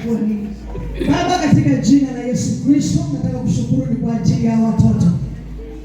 itakuwa nini? Baba, katika jina la Yesu Kristo, nataka kushukuru ni kwa ajili ya watoto.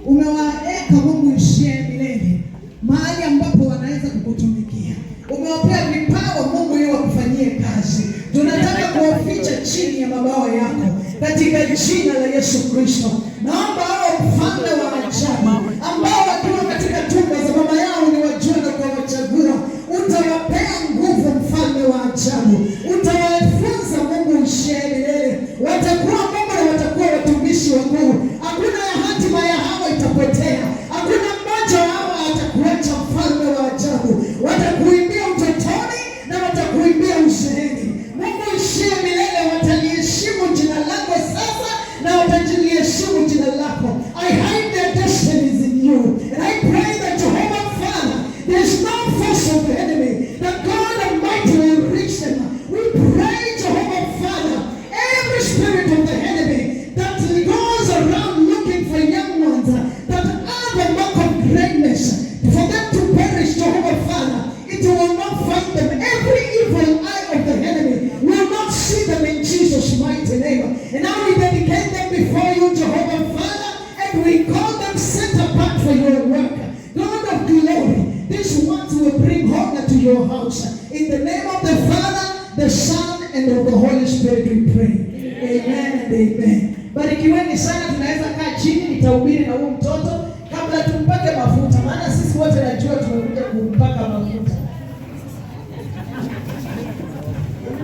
Umewaweka Mungu ishie milele mahali ambapo wanaweza kukutumikia. Umewapea vipawa Mungu ili wakufanyie kazi. Tunataka kuwaficha chini ya mabawa yako katika jina la Yesu Kristo. Naomba hao mfalme wa ajabu ambao wakiwa katika tumbo za mama yao ni wajua na kwa wachagua, utawapea nguvu mfalme wa ajabu. Utawafunza Mungu ishie milele. Watakuwa Mungu na watakuwa watumishi wakuu. Hakuna hatima ya hawa itapotea. Hakuna mmoja wao atakuacha mfalme wa ajabu. Watakuimbia utotoni na watakuimbia uzeeni. Mungu ishie milele, wataliheshimu jina lako sasa na wataliheshimu jina lako. I hide their destinies in you. And I pray that Jehovah Father, there is no force of the enemy, that God Almighty will reach them. We pray, Jehovah Father, every spirit of the enemy that goes around looking for young ones that have a mark of greatness, for them to perish, Jehovah Father, it will not find them. Every evil eye of the enemy will not see them in Jesus' mighty name. And now we dedicate them before you, Jehovah Father, and we call them set apart for your work. God of glory, these ones will bring honor to your house. In the name of the Father, the Son, and of the Holy Spirit we pray. Amen and amen. Barikiweni sana, tunaweza kaa chini nitahubiri na huyu mtoto kabla tumpake mafuta, maana sisi wote najua tumekuja kumpaka mafuta.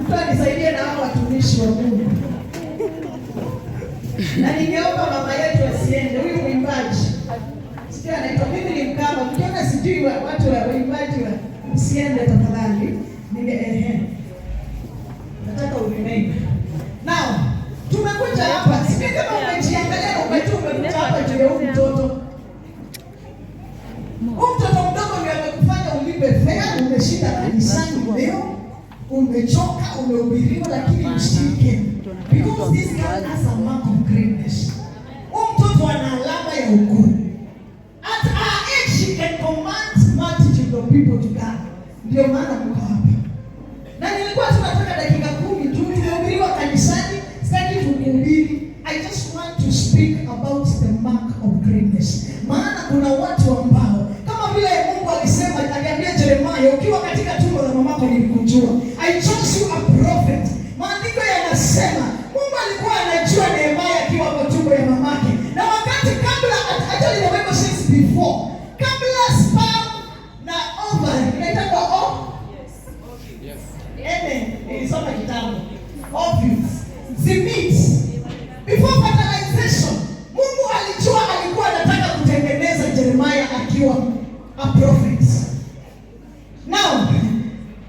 Mtu nisaidie na hao watumishi wa Mungu. Na ningeomba mama yetu asiende, huyu mwimbaji. Sikia anaitwa, mimi ni Mkama. Mkiona sijui watu wa waimbaji wa usiende tafadhali. Nataka uremain. Now, tumekuja hapa. Sikia kama umejiangalia umekuja hapa juu ya huyu mtoto. Mtoto mdogo ndiye amekufanya ulipe fare, umeshinda kanisani leo. Umechoka, umehubiriwa, lakini mshike. Because this girl has a mark of greatness. Mtoto ana alama ya ukuu. At her age, she can command multitude of people to God. Ndio maana mko hapa. Na nilikuwa tunataka dakika 10 tu, tumehubiriwa kanisani, sitaki tuhubiri. I just want to speak about the mark of greatness. Maana kuna watu ambao, kama vile Mungu alisema, aliambia Yeremia, ukiwa katika tumbo la mamako nilikujua. I chose you a prophet. Maandiko yanasema Mungu alikuwa anajua Nehemia akiwa kwa tumbo ya mamake. Na wakati kabla, actually the Bible says before, kabla sperm na ovary inaitwa yes. Amen. Nilisoma kitabu. Ovules. Meet. Before fertilization, Mungu alijua alikuwa anataka kutengeneza Yeremia akiwa a prophet. Now,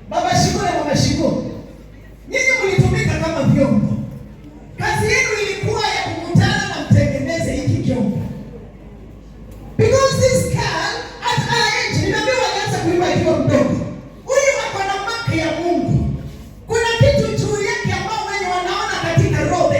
Baba Shiko na Mama Shiko, nyinyi mlitumika kama vyombo. Kazi yenu ilikuwa ya kukutana na mtengeneze hiki vyombo. Because this girl at her age, ninaambiwa alianza kuimba akiwa mdogo. Huyu ako na mark ya Mungu. Kuna kitu juu yake ambao wenye wanaona katika roho.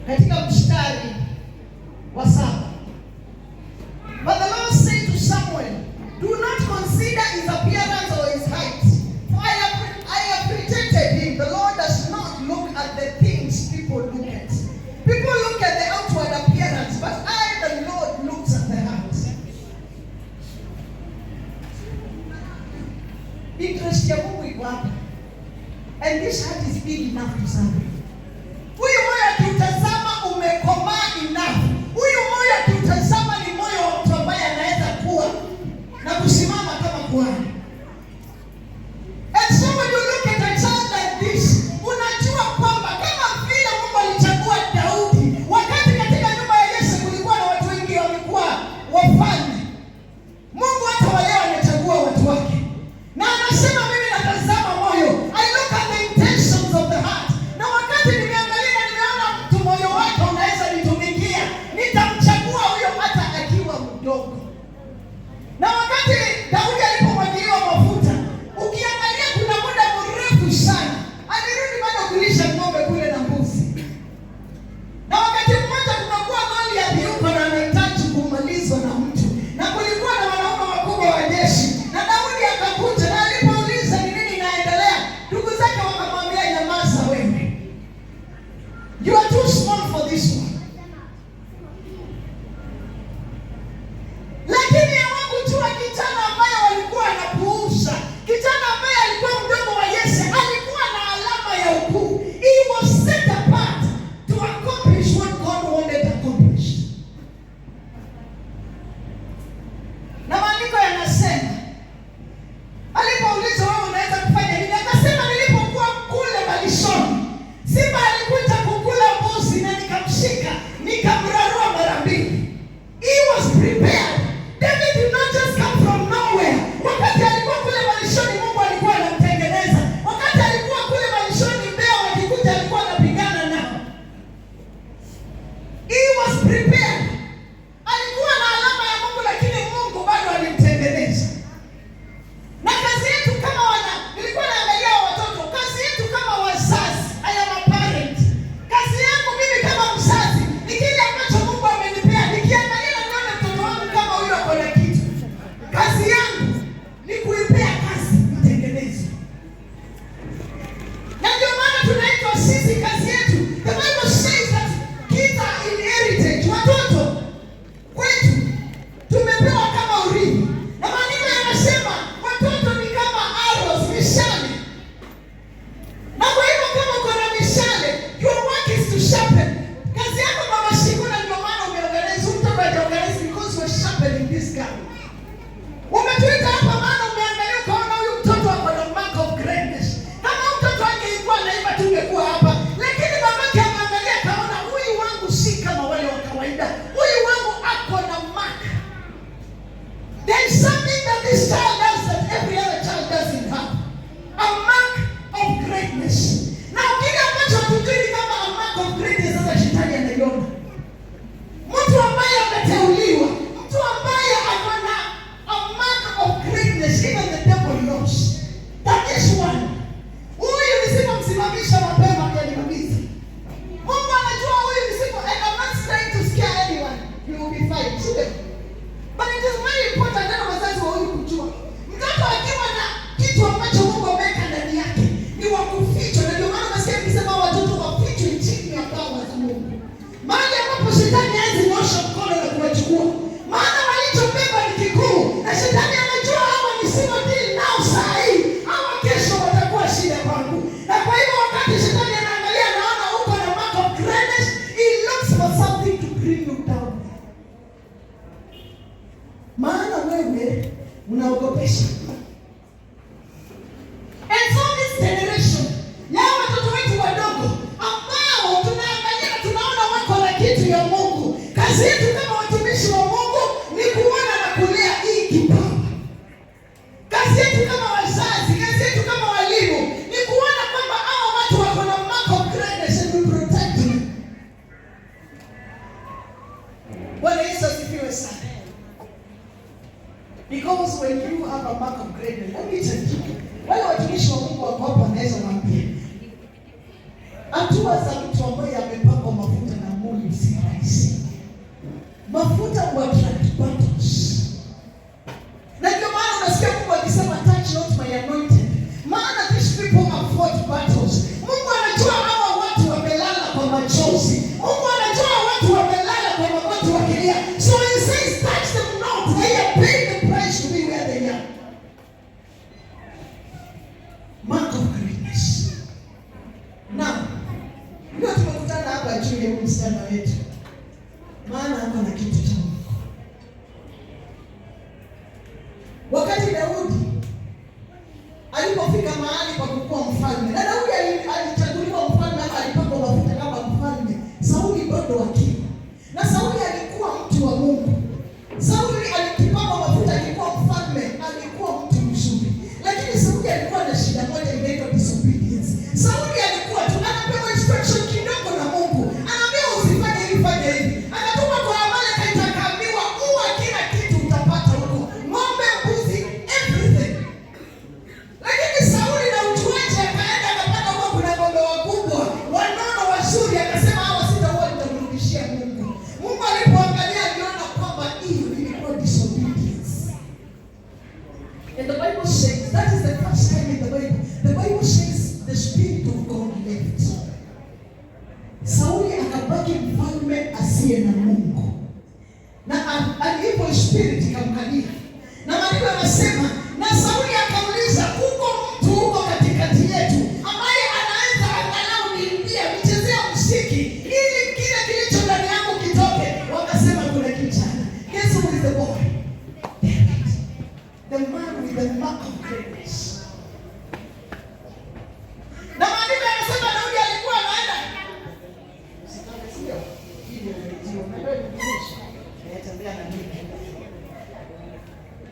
katika mstari wa 7. But the Lord said to Samuel, do not consider his appearance or his height, for I have rejected him. The Lord does not look at the things people look at. People look at the outward appearance, but I, the Lord, looks at the heart. Interest ya Mungu iko hapa. And this heart is big enough to serve. Huyu moyo akiutazama umekomaa enough. Huyu moyo akiutazama ni moyo wa mtu ambaye anaweza kuwa na kusimama kama kuhani. And so when you look at a child like this, unajua kwamba kama vile Mungu alichagua Daudi, wakati katika nyumba ya Yese kulikuwa na watu wengi walikuwa wafalme, Mungu hata wa leo anachagua watu wake. Na anasema mimi natazama moyo. I look at the intentions of the heart. Na wakati nimeangalia nimeona mtu moyo wake unaweza nitumikia, nitamchagua huyo hata akiwa mdogo. Na wakati Daudi alipomwagiliwa mafuta, ukiangalia kuna muda mrefu sana, alirudi bado kulisha ng'ombe kule na mbuzi. Na wakati mmoja kunakuwa mali ya viuko na anahitaji kumalizwa na mtu. Na kulikuwa na wanaume wakubwa wa jeshi. Na Daudi akakuja na alipouliza ni nini inaendelea, ndugu zake wakamwambia nyamaza wewe. You are too small for this one. Lakini hawakujua kijana ambaye walikuwa wanapuuza, kijana ambaye alikuwa mdogo wa Yese, alikuwa na alama ya ukuu. He was set apart to accomplish what God wanted to accomplish. Na maandiko yanasema, alipoulizwa wewe unaweza kufanya nini? Akasema nilipokuwa kule malishoni, simba alikuja kukula mbuzi na nikamshika, nikamrarua mara mbili. He was prepared. David did not just come from nowhere. Wakati alikuwa kule malishoni Mungu alikuwa anamtengeneza. Wakati alikuwa kule malishoni mbea wakikuja alikuwa anapigana nao. He was prepared. Alikuwa na alama ya Mungu lakini Mungu bado alimtengeneza. Na kazi yetu kama nilikuwa naangalia watoto, kazi yetu kama wazazi, I am a parent. Kazi yangu mimi kama mzazi, ni kile ambacho Mungu amenipea. Nikiangalia na nione mtoto wangu kama huyo ako na kitu. Kazi yangu ni kuipea kazi mtengeneze. Na ndio maana tunaitwa sisi kazi yetu. The Bible says that kids are inherited. Watoto kwetu tumepewa kama urithi. Na maandiko yanasema watoto ni kama arrows, mishale. Na kwa hivyo kama uko na mishale, your work is to sharpen. Kazi yako mama Shikuna, ndio maana umeorganize mtoto ajaorganize because we're sharpening this guy. Umetuita hapa maana umeangalia ukaona huyu mtoto ako na mark of greatness. Kama mtoto angekuwa naiba tungekuwa hapa. Lakini babake ameangalia kaona huyu wangu si kama wale wa kawaida. Huyu wangu ako na mark. There is something that this child does that every other child doesn't have. A mark of greatness. Na kile ambacho hatujui kama a mark of greatness sasa shetani anaiona. Mtu ambaye ameteuliwa, mtu ambaye ako na a mark of greatness, even the devil knows that this one, huyu nisipomsimamisha mapema atanimaliza. Mungu anajua huyu and I'm not trying to scare anyone. He will be fine. But it is very important that wazazi wa huyu kujua. Mtoto akiwa na kitu ambacho Mungu ameweka ndani yake ni wa kufichwa. Na ndio maana nasikia nikisema watoto wafichwe chini ya bawa za Mungu. Mahali ambapo shetani hawezi nyosha mkono na kuwachukua. Maana walichobeba ni kikuu. Na shetani anajua hawa nisipodili nao saa hii, hawa kesho watakuwa shida kwangu. Na kwa hivyo wakati shetani anaangalia anaona uko na mark of greatness, he looks for something to bring you down. Maana wewe unaogopesha. And so this generation, ya watoto wetu wadogo ambao tunaangalia na tunaona wako na kitu ya Mungu. Kazi yetu kama watumishi wa Mungu ni kuona na kulea hii kipawa. Kazi yetu kama wazazi, kazi yetu kama walimu ni kuona kwamba hao watu wako na mark of greatness and we protect them. Bwana Yesu asifiwe sana. Because when you have a mark of greatness, let me tell you, wale watumishi wa Mungu wako hapa wanaweza kuambia hatua za mtu ambaye amepakwa mafuta na Mungu Mafuta huattract battles. Na ndio maana unasikia Mungu akisema touch not my anointed. Maana these people have fought battles. Mungu anajua hawa watu wamelala kwa machozi. Mungu anajua watu wamelala kwa magoti wakilia. So he says touch them not. They are paying the price to be where they are. Mark of greatness. Now, ndio tumekutana hapa juu ya msichana wetu. Maana hapa na kitu cha Mungu. Wakati Daudi alipofika mahali pa kuwa mfalme, na Daudi alichaguliwa mfalme, alipakwa mafuta kama mfalme, Sauli bado akiwa. Na Sauli alikuwa mtu wa Mungu. Sauli alipakwa mafuta, alikuwa mfalme, alikuwa mtu mzuri. Lakini Sauli alikuwa na shida moja inaitwa disobedience. Sauli alikuwa tu anapewa instruction kidogo na Mungu. Anaambiwa usifanye hivi, fanya hivi. Anatuma kwa Amaleki, akaambiwa uwa kila kitu utapata huko. Ng'ombe, mbuzi, everything. Lakini Sauli na uchuaji akaenda akapata huko kuna ng'ombe wakubwa, wanono wazuri, akasema hawa sitaua, nitamrudishia Mungu. Mungu alipoangalia aliona kwamba hiyo ilikuwa disobedience. And the Bible says, that is the first time in the Bible. The Bible says the Spirit of God left. Sauli akabaki mfalme asiye na Mungu. Na alipo Spirit ikamkalia. Na maandiko yanasema, na Sauli akauliza, kuko mtu huko katikati yetu ambaye anaweza angalau niimbia, nichezea muziki ili kile kilicho ndani yangu kitoke? Wakasema kuna kijana. Guess who is the boy? David. The man with the mark of greatness. Na maandiko yanasema Daudi alikuwa anaenda. Sio. Hiyo ndio ndio. Anatembea na mimi.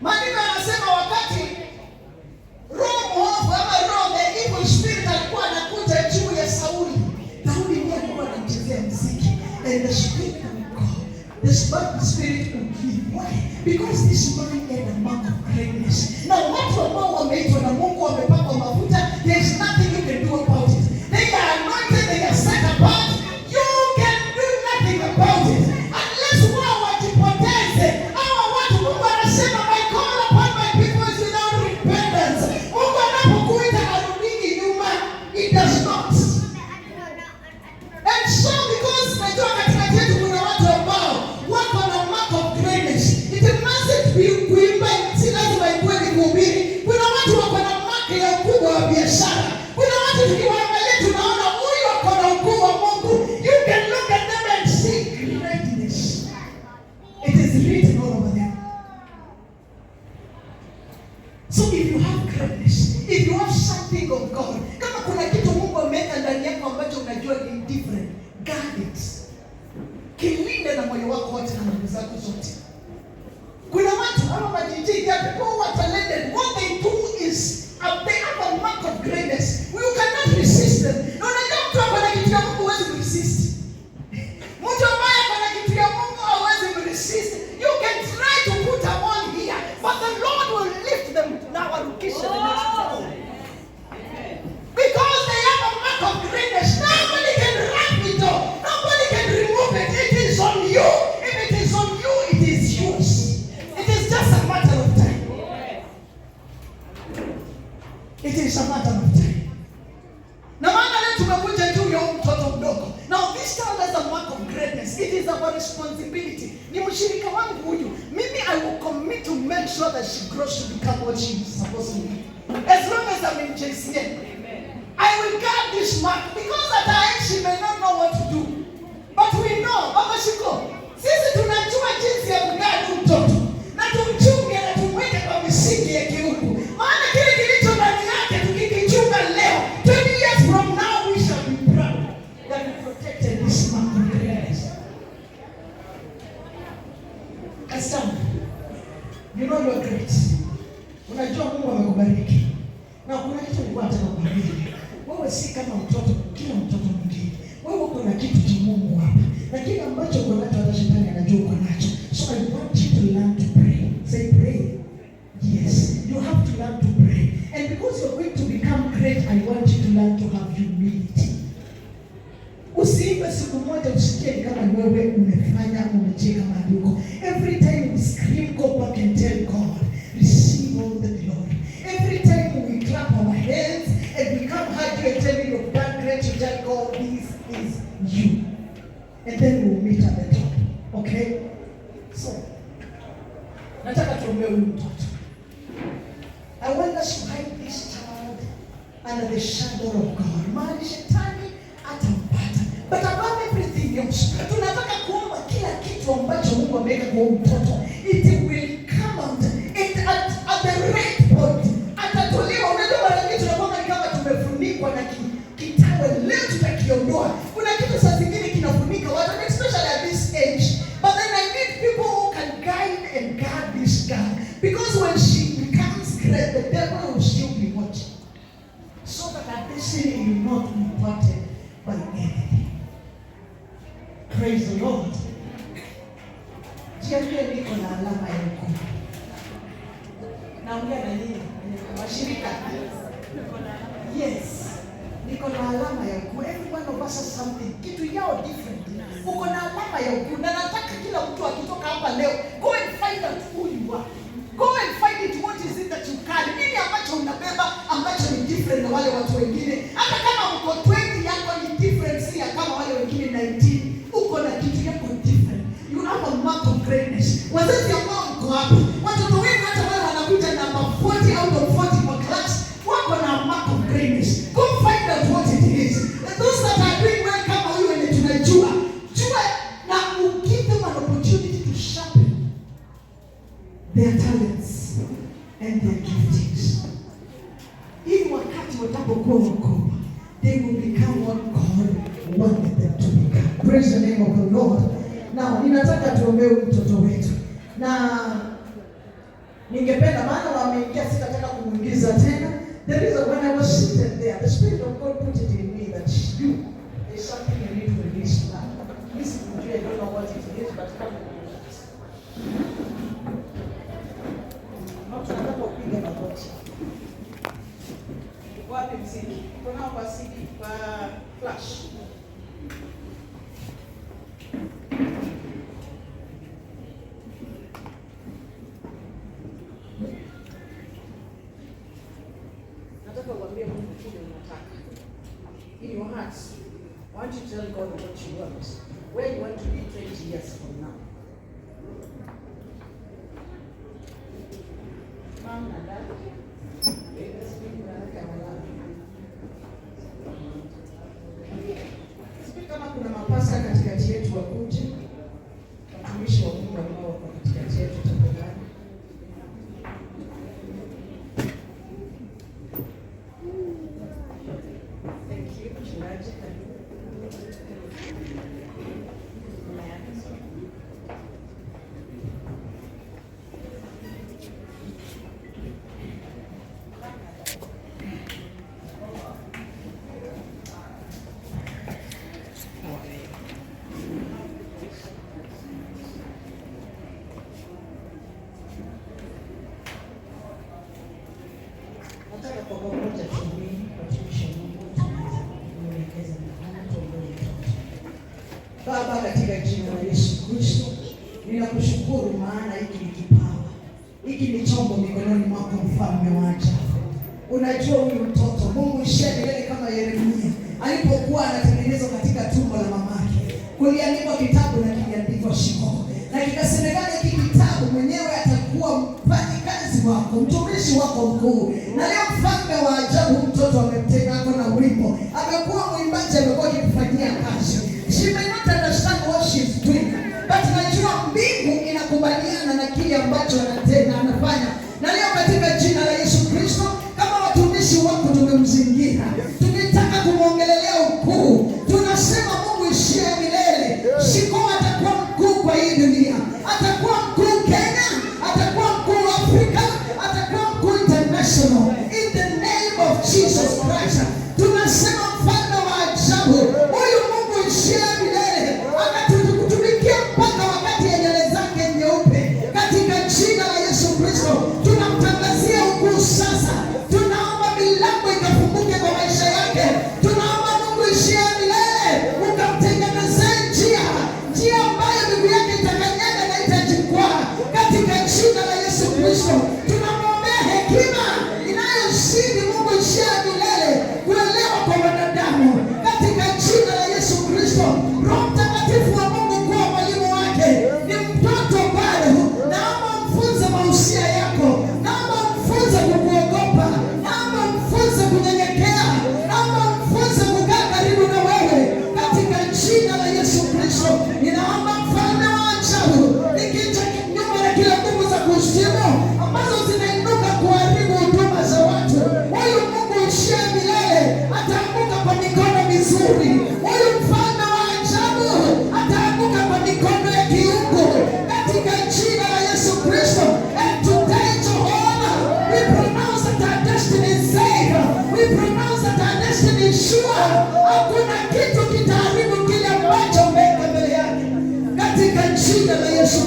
Maandiko yanasema wakati roho the evil spirit alikuwa anakuja juu ya Sauli, Daudi ndiye alikuwa anamchezea muziki. And the Spirit of God, the Spirit of God. Why? Because this man had a mark of greatness. Now watu ambao wameitwa na Mungu, wamepakwa mafuta, there is nothing you can do about it. They are anointed, they are set apart. You can do nothing about it unless wao wajipoteze. Hawa watu Mungu anasema I call upon my people without repentance. Mungu anapokuita arudiki nyuma, it does not. And so because najua katikati yetu kuna watu ambao wako na mark of greatness. It mustn't be kuimba, si lazima ikuwe ni kuhubiri. Kuna watu wako na mark ya ukubwa wa biashara. Kuna watu tukiwaangalia tunaona huyu wako na ukubwa wa Mungu. You can look at them and see greatness. It is written all over them. So if you have greatness, if you have something of God, kama kuna kitu Mungu ameweka ndani yako ambacho unajua ni different, guard it. Kilinde na moyo wako wote na nguvu zako zote. Kuna watu ama majiji, they are people who are talented. What they do is they have a mark of greatness. You cannot resist them. Na unajua mtu akona kitu ya Mungu huwezi resist. Mtu ambaye akona kitu ya Mungu hawezi resist. You can try to put a wall here, but the Lord will lift them now and kiss the next level. Because they have a mark of greatness. Nobody can wrap it up. Nobody can remove it. It is on you. If it is on you, it is yours. It is just a matter of time. It is a matter of time. Na maana leo tumekuja juu ya mtoto mdogo. Now this child has a mark of greatness. It is our responsibility. Ni mshirika wangu huyu. Mimi I will commit to make sure that she grows to become what she is supposed to be. As long as I'm in JCN. I will guard this mark because at times she may not know what to do. But we know, Baba Shiko, sisi tunajua jinsi ya kugadi mtoto. Na tumchunge na tumweke kwa misingi ya kiungu. Maana kile kilicho ndani yake tukikichunga leo, 20 years from now we shall be proud that we protected this mark of greatness. Asante. You know you are great. Unajua Mungu amekubariki. Na kuna kitu nilikuwa nataka kukuambia. Wewe si kama mtoto, kila mtoto mwingine. Wewe uko na kitu cha Mungu hapa. Na kile ambacho uko nacho hata shetani anajua uko nacho. So I want you to learn to pray. Say pray. Yes, you have to learn to pray. And because you're going to become great, I want you to learn to have humility. Usiimbe iwe siku moja usikie kama wewe umefanya umecheka maandiko. Every time we scream, go back and tell God, receive all the glory. Every time we clap our hands and we come hard you and tell me you've done great, you tell God, this is you. And then we'll meet at the top. Okay? So, nataka tuombee huyu mtoto. I want us to hide this child under the shadow of God. Mahali shetani atampata. But above everything else, tunataka kuomba kila kitu ambacho Mungu ameweka kwa mtoto. It will come out at the right point. Atatolewa. Unajua mara nyingi tunakuwa kama tumefunikwa na kitawe. Leo tutakiondoa. Kuna kitu saa zingine kinafunika watu, especially at this age. But then I need people who can guide and guard this girl. Because when she becomes great, the devil will still be watching. So that her destiny will not be thwarted by enemy. Praise the Lord. Jiambie niko na alama ya ukuu. Naongea na nini? Washirika. Yes. Niko na alama ya ukuu. Every one of us has something. Kitu yao different. Uko na alama ya ukuu. Na nataka kila mtu akitoka hapa leo, go and find out who you are. Go and find it, what is it that you carry. Nini ambacho unabeba ambacho ni different na wale watu wengine. Hata kama uko 20 yako ni different si ya kama wale wengine 19. Uko na kitu yako different. You have a mark of greatness. Wazazi ambao mko hapa, watoto wenu hata wale wanakuja namba 40 out of 40 kwa class, wako na mark of greatness. Go find out what it is. And those that are doing well kama huyu wenye tunajua, jua na give them an opportunity to sharpen their talents and their giftings. Ili wakati watapokuwa wakubwa, they will become what God wanted them to become. Praise the name of the Lord. Now, ninataka tuombee mtoto wetu. Na ningependa maana wameingia, sitataka kumuingiza tena. There is a, when I was seated there, the Spirit of God put it in me that you, there's something you need to release now. Listen, I don't know what it is, but come on. Tunataka upige magoti. Wapi mziki? Kuna hapa CD kwa flash. Nataka uambie Mungu kile unataka. In your heart, I want you to tell God what you want. Where you want to be 20 years from now. Mom and Dad, kama kuna mapasa katikati yetu wakuje, watumishi wa Mungu ambao wako katikati yetu tafadhali. Thank you, mchungaji. Nataka kwa pamoja tuombe, watumishi wa Mungu, tunaanza kuelekeza mikono tuombe mtoto. Baba, katika jina la Yesu Kristo, ninakushukuru maana hiki ni kipawa. Hiki ni chombo mikononi mwako, mfalme wa ajabu. Unajua huyu mtoto, Mungu ishiye kama Yeremia alipokuwa anatengenezwa katika tumbo la mamake. Kuliandikwa kitabu na kiliandikwa shiko. Na kikasemekana hiki kitabu mwenyewe atakuwa mfanyikazi wako, mtumishi wako mkuu. Na leo mfalme wa ajabu mtoto amemteka hapo na wimbo. Amekuwa mwimbaji, amekuwa akifanyia kazi. She may not understand what she's doing, but najua mbingu inakubaliana na kile ambacho anafanya. Na leo katika jina la Yesu Kristo, kama watumishi wako tumemzingira, tukitaka kumwongelelea ukuu, tunasema Mungu ishiye milele, shiko atakuwa mkuu kwa hii dunia. Atakuwa mkuu Kenya, atakuwa mkuu Afrika, atakuwa mkuu international. In the name of Jesus Christ, tunasema mfalme wa ajabu, huyu Mungu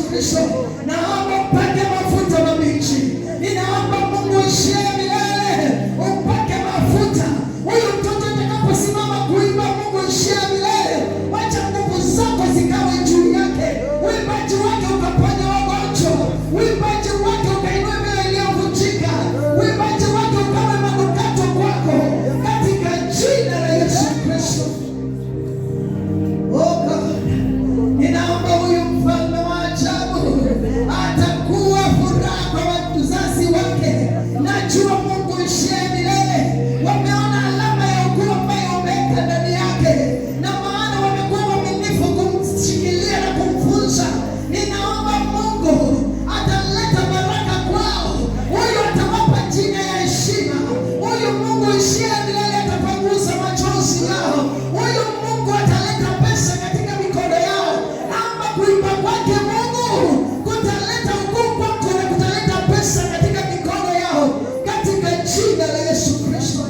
Kristo, naomba upake mafuta mabichi. Ninaomba Mungu ishie milele, upake mafuta. Huyu mtoto atakaposimama kuimba, Mungu ishie milele, wacha nguvu zako zikawe juu yake. Uimbaji wake ukaponya wagonjwa, uimbaji wake ukainua mioyo iliyovunjika, uimbaji wake ukawe manukato kwako, katika jina la Yesu Kristo. Oh God, ninaomba huyu mfalme wa ajabu atakuwa furaha kwa wazazi wake. Najua Mungu ishie milele, wameona alama ya ukuu ambayo umeweka ndani yake, na maana wamekuwa waaminifu kumshikilia na kumfunza. Ninaomba Mungu ataleta baraka kwao, huyu atawapa jina ya heshima. Huyu Mungu ishie milele atapanguza machozi yao. Huyu Mungu ataleta pesa katika mikono yao. Naomba kuimba kwake Mungu kutaleta ukuu kwako na kutaleta pesa katika mikono yao, katika jina la Yesu Kristo.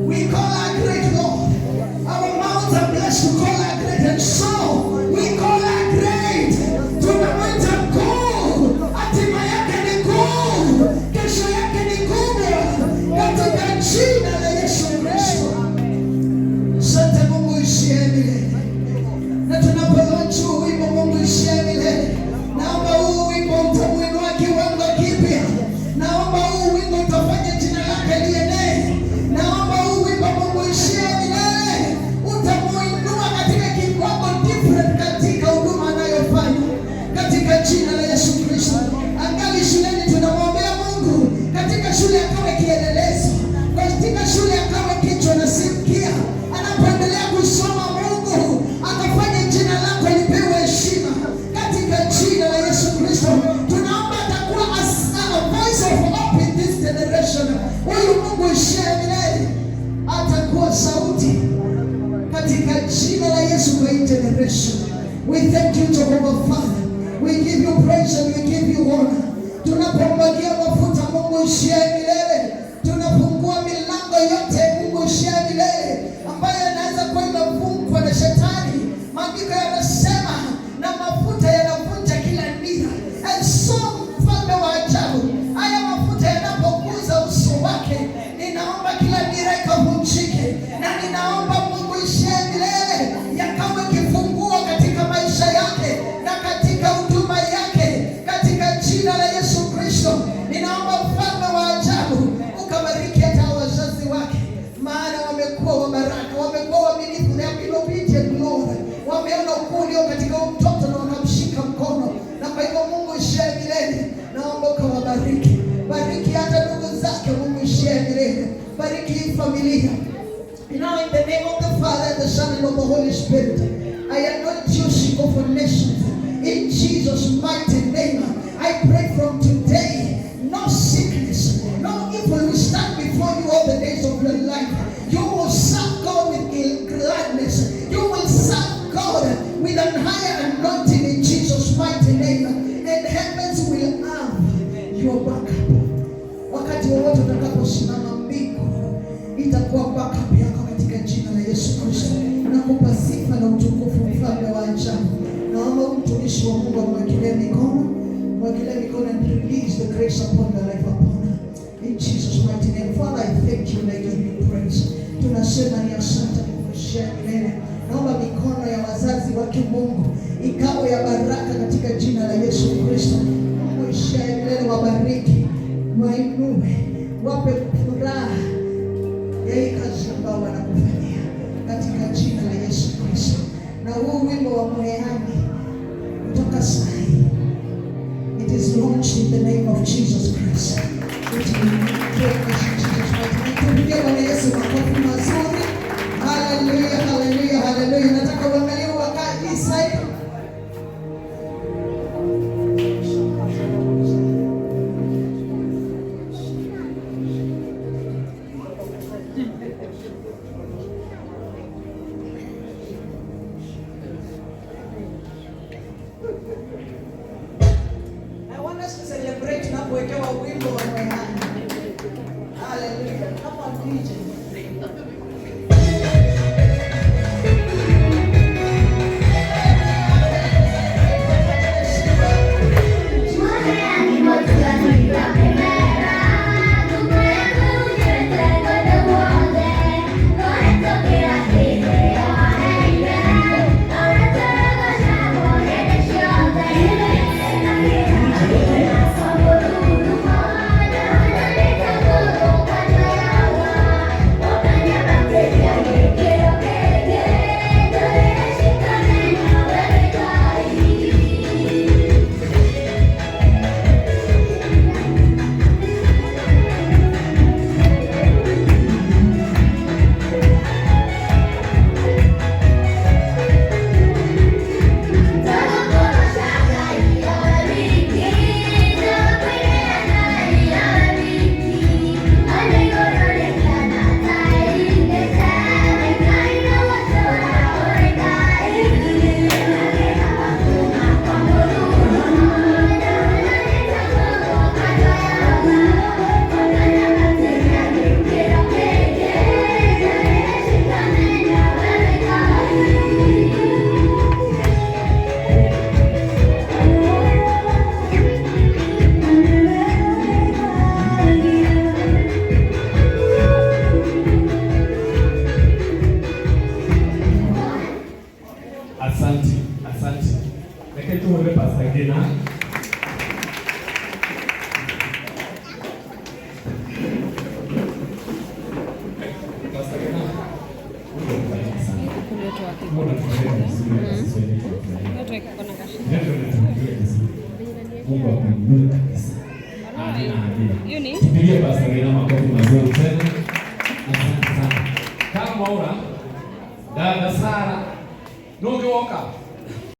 We call our great Lord. Our mouths are blessed to call our great, and so we call our great. Tunamwita mkuu, hatima yake ni kuu, kesho yake ni kubwa, katika jina la Yesu Kristo. Asante Mungu ishie milele. Na tunapolaunch wimbo Mungu ishie milele, naomba huu wimbo utamuinua kiwango kipya. Naomba huu wimbo utafanya jina lake lienee. Naomba huu wimbo Mungu ishie milele, utamuinua katika kiwango different katika huduma anayofanya, katika jina la Yesu Kristo. Angali shuleni tunamwombea Mungu, katika shule akawe kielelezo, katika shule akawe kichwa na simkia. Anapoendelea kusoma Mungu akafanya jina lako lipewe heshima, katika jina la Yesu Kristo. Tunaomba atakuwa a voice of hope in this generation. Huyu Mungu ishie milele atakuwa sauti, katika jina la Yesu kwa hii generation. We thank you Jehovah Father. We give you praise and we give you honor. Tunapomwagia mafuta Mungu ishie milele, tunafungua milango yote Mungu ishie milele ambayo yanaweza kuwa imefungwa na shetani. Maandiko yanasema na mafuta yanavunja kila nira. And so mfalme wa ajabu, haya mafuta yanapoguza uso wake, ninaomba kila nira ikavunjike, na ninaomba Mungu ishie milele yakawe kifunguo katika maisha yake na katika huduma yake, katika jina la Yesu Kristo. Ninaomba mfalme wa ajabu ukabariki hata wazazi wake, maana wamekuwa wa baraka, wamekuwa waaminifu, na obedient Lord. Wameona ukuu ulio katika huyu mtoto na wakamshika mkono, na kwa hivyo Mungu ishie milele, naomba ukawabariki. Bariki hata ndugu zake Mungu ishie milele, bariki hii familia. Now in the name of the Father, the Son, and of the Holy Spirit, I anoint you, Shiko, for nations. In Jesus' mighty name, I pray from today, no sickness, no evil will stand before you all the days of your life. You will serve God with gladness. You will serve God with an higher anointing in Jesus' mighty name. And heavens will have your backup. Wakati wowote utakaposimama, mbingu itakuwa backup yako, katika jina la Yesu Kristo. Nakupa sifa na utukufu, mfalme wa ajabu. Naomba mtumishi wa Mungu amwekelee mikono, and release the grace upon the life upon her. In Jesus' mighty name. Father, I thank you and I give you praise. Tunasema ni asante Mungu ishie milele. Naomba mikono ya wazazi wake Mungu ikawe ya baraka katika jina la Yesu Kristo. Mungu ishie milele, wabariki, wainue, wape furaha ya hii kazi ambayo wanakufanyia, katika jina la Yesu Kristo. Na huu wimbo wa Moyani kutoka sahi, it is launched in the name of Jesus Christ. Tupigie Bwana Yesu makofi mazuri. Hallelujah, hallelujah, hallelujah. Nataka uangalie wakati sasa. I want us to celebrate na kuwekewa wimbo wa Moyani. Hallelujah. Come on, DJ. Asante. Lakini tuone Pastor Gina. Pastor Gina. Mungu akuinue kabisa. Amina. Tupigie Pastor Gina makofi mazuri tena. Asante sana. Kama Maura, dada Sara, Nungi Woka.